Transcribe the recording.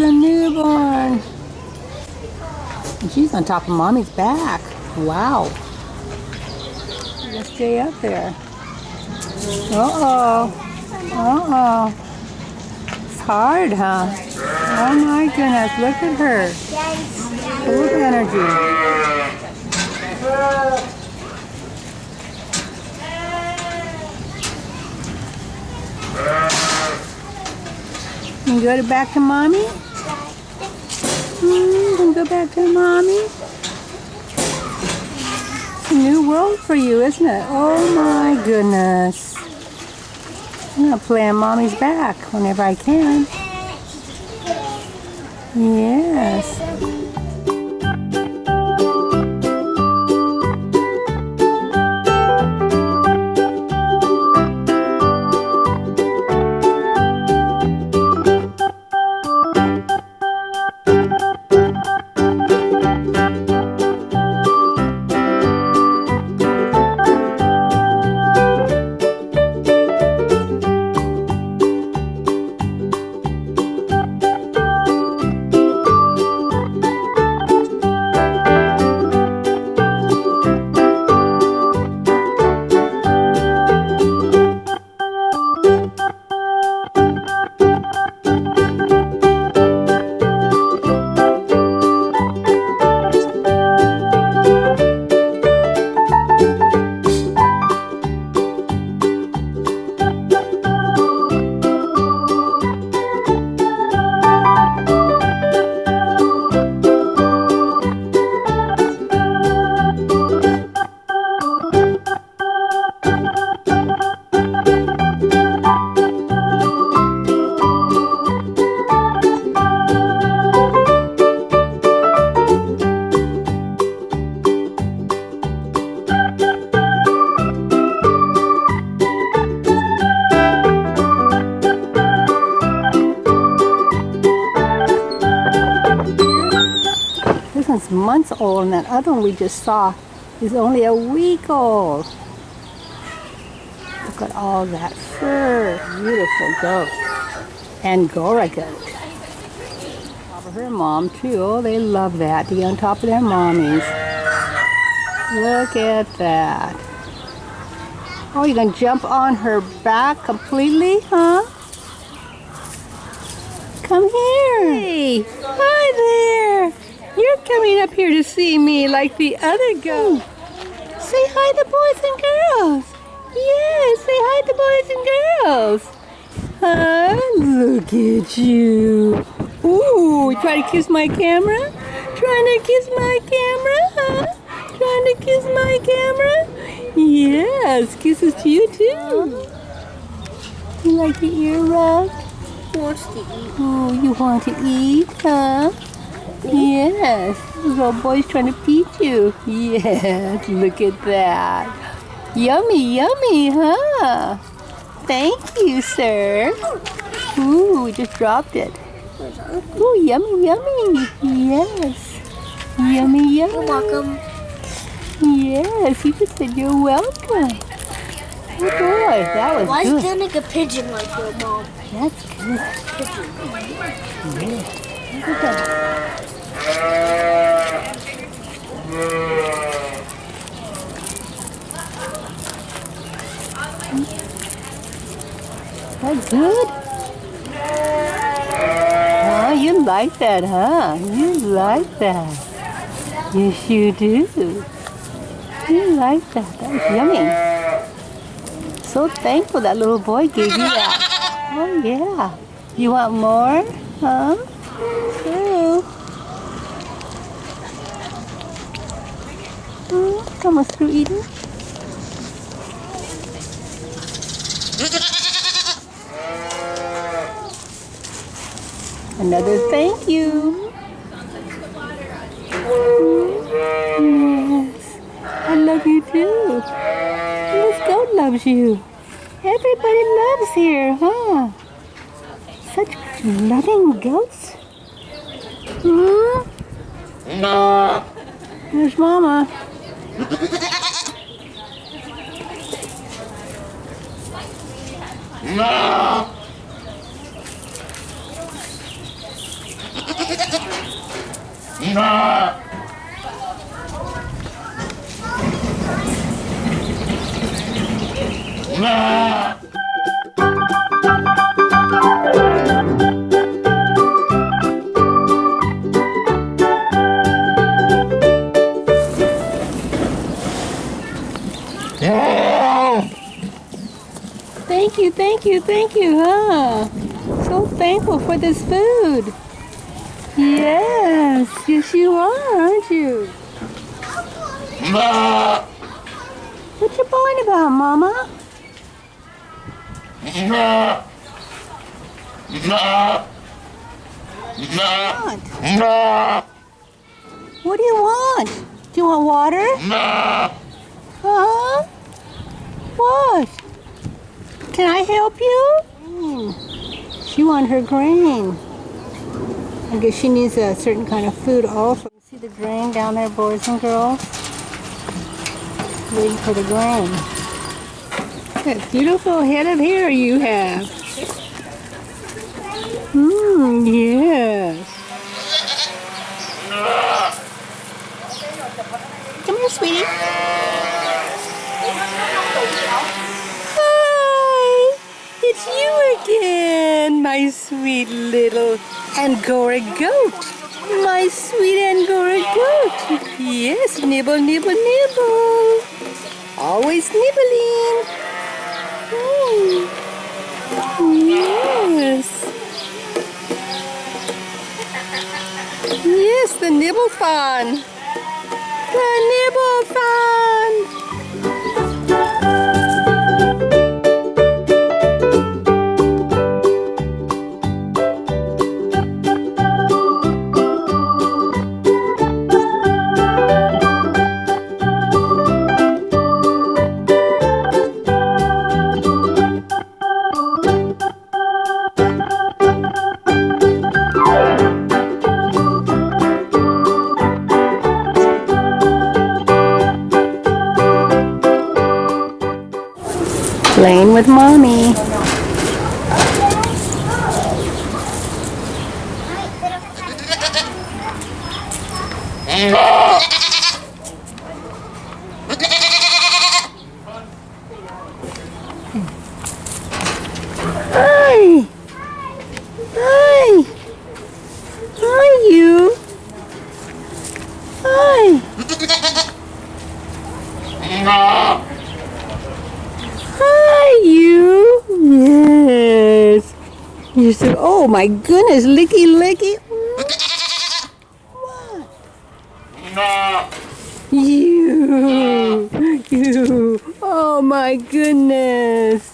a newborn. And she's on top of Mommy's back. Wow. Let's stay up there. Uh-oh. Uh-oh. It's hard, huh? Oh my goodness, look at her. Full of energy. Can you go back to Mommy? Can you go back to Mommy? It's a new world for you, isn't it? Oh my goodness. I'm going to play on Mommy's back whenever I can. Yes. This one's months old, and that other one we just saw is only a week old. Look at all that fur. Beautiful goat. Angora goat. Top of her mom, too. Oh, they love that, to be on top of their mommies. Look at that. Oh, you can jump on her back completely, huh? Come here. Hey, hi there. You're coming up here to see me like the other goat. Say hi to boys and girls. Yes, say hi to boys and girls. Huh? Look at you. Ooh, trying to kiss my camera? Trying to kiss my camera, huh? Trying to kiss my camera? Yes, kisses to you too. You like your ear rubbed? Wants to eat. Oh, you want to eat, huh? Yes. Little boy's trying to feed you. Yes, look at that. Yummy, yummy, huh? Thank you, sir. Ooh, we just dropped it. Ooh, yummy, yummy. Yes. Yummy, yummy. You're welcome. Yes, you just said you're welcome. Oh boy, that was Why good. is there like a pigeon like your mom? That's good. Yeah. Look at that. That's good. Oh, you like that, huh? You like that. Yes, you do. You like that. That was yummy. So thankful that little boy gave you that. Oh, yeah. You want more? Huh? True. Come on through, Eden. Another thank you. Yes. I love you too. This goat loves you. Everybody loves here, huh? Such loving goats. There's Mama. Thank you, thank you, thank you, huh? So thankful for this food. Yes, yes you are, aren't you? What you bawling about, Mama? What? What do you want? Do you want water? Huh? What? Can I help you? She wants her grain. I guess she needs a certain kind of food also. See the grain down there, boys and girls? Waiting for the grain. That beautiful head of hair you have. Yes. Come here, sweetie. Hi, it's you again, my sweet little Angora goat. My sweet Angora goat. Yes, nibble, nibble, nibble. Always nibbling. Yes. Yes, the nibble fun. The nibble fun. Playing with Mommy. Hi! Hi! Hi, you! Hi! Hi, you! Yes! You said, oh my goodness, licky licky! What? You! Oh my goodness!